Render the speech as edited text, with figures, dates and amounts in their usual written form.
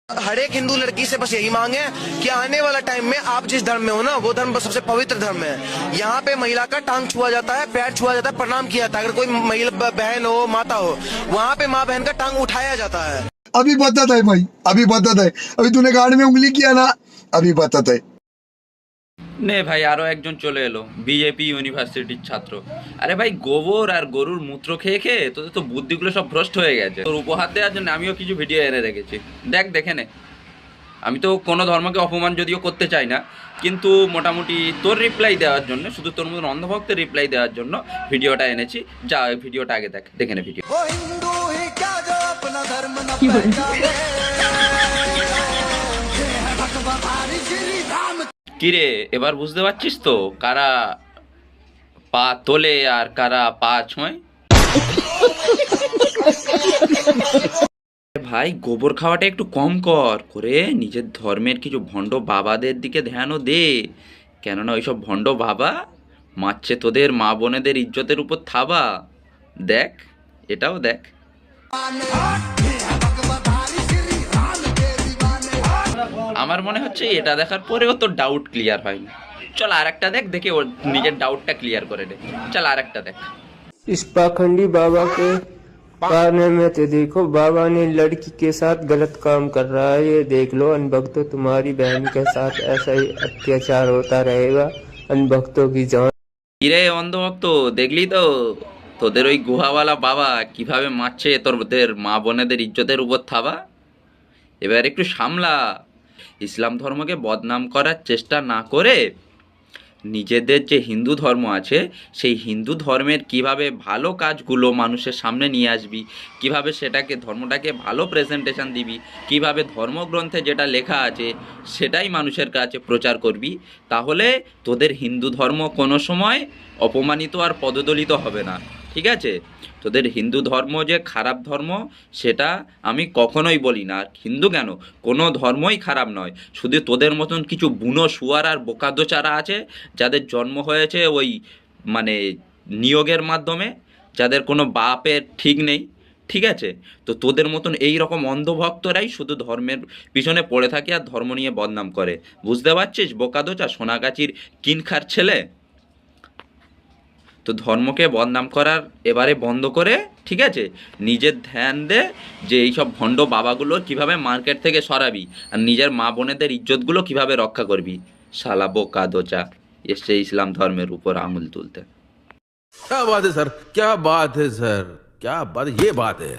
हर एक हिंदू लड़की से बस यही मांग है कि आने वाला टाइम में आप जिस धर्म में हो ना, वो धर्म सबसे पवित्र धर्म है। यहाँ पे महिला का टांग छुआ जाता है, पैर छुआ जाता है, प्रणाम किया जाता है। अगर कोई महिला बहन हो, माता हो, वहाँ पे माँ बहन का टांग उठाया जाता है। अभी बदत है भाई, अभी बदत है। अभी तूने गाड़ में उंगली किया ना, अभी बदत है। নে ভাই আরো একজন চলে এলো, বিজেপি ইউনিভার্সিটির ছাত্র। আরে ভাই, গোবর আর গরুর মূত্র খেয়ে খেয়ে তোদের তো বুদ্ধিগুলো সব ভ্রষ্ট হয়ে গেছে। তোর উপহার দেওয়ার জন্য আমিও কিছু ভিডিও এনে রেখেছি, দেখে নে। আমি তো কোনো ধর্মকে অপমান যদিও করতে চাই না, কিন্তু মোটামুটি তোর রিপ্লাই দেওয়ার জন্য, শুধু তোর মতন অন্ধভক্তের রিপ্লাই দেওয়ার জন্য ভিডিওটা এনেছি। যা, ওই ভিডিওটা আগে দেখে নে ভিডিও। কিরে, এবার বুঝতে পারছিস তো কারা পা তোলে আর কারা পা ছোঁয়? ভাই, গোবর খাওয়াটা একটু কম করে নিজের ধর্মের কিছু ভণ্ড বাবাদের দিকে ধ্যানও দে। কেননা ওইসব ভণ্ড বাবা মারছে তোদের মা বোনেদের ইজ্জতের উপর থাবা। দেখ, এটাও দেখ। আমার মনে হচ্ছে এটা দেখার পরেও তোর ডাউট ক্লিয়ার হয়নি। চল আর একটা দেখ, দেখে ওর নিজের ডাউটটা ক্লিয়ার করে দে। চল আর একটা দেখ। इस पाखंडी बाबा के कारने में तो देखो, बाबा ने लड़की के साथ गलत काम कर रहा है। ये देख लो अनभक्तों, तुम्हारी बहन के साथ ऐसा ही अत्याचार होता रहेगा। अनभक्तों की जान। কিরে অন্ধভক্ত, দেখলি তো তোদের ওই গুহাওয়ালা বাবা কিভাবে মারছে তোদের মা বোনেদের ইজ্জতের উপর থাবা। এবার একটু সামলা। ইসলাম ধর্মকে বদনাম করার চেষ্টা না করে নিজেদের যে হিন্দু ধর্ম আছে, সেই হিন্দু ধর্মের কিভাবে ভালো কাজগুলো মানুষের সামনে নিয়ে আসবি, কিভাবে সেটাকে ধর্মটাকে ভালো প্রেজেন্টেশন দিবি, কিভাবে ধর্মগ্রন্থে যেটা লেখা আছে সেটাই মানুষের কাছে প্রচার করবি, তাহলে তোদের হিন্দু ধর্ম কোনো সময় অপমানিত আর পদদলিত হবে না। ঠিক আছে? তোদের হিন্দু ধর্ম যে খারাপ ধর্ম সেটা আমি কখনোই বলি না। আর হিন্দু কেন, কোনো ধর্মই খারাপ নয়। শুধু তোদের মতন কিছু বুনো শুয়ার আর বোকাদোচারা আছে যাদের জন্ম হয়েছে ওই মানে নিয়োগের মাধ্যমে, যাদের কোনো বাপের ঠিক নেই। ঠিক আছে? তো তোদের মতন এই রকম অন্ধভক্তরাই শুধু ধর্মের পিছনে পড়ে থাকে আর ধর্ম নিয়ে বদনাম করে। বুঝতে পারছিস বোকাদোচা, সোনাগাছির কিনখার ছেলে? তো ধর্মকে বদনাম করার এবারে বন্ধ করে, ঠিক আছে, নিজের ধ্যান দে যে এইসব ভণ্ড বাবাগুলো কিভাবে মার্কেট থেকে সরাবি আর নিজের মা বোনেদের ইজ্জতগুলো কিভাবে রক্ষা করবি। শালা বোকা দোচা এসছে ইসলাম ধর্মের উপর আঙুল তুলতে। क्या बात है सर, क्या बात है सर, क्या बात, ये बात है।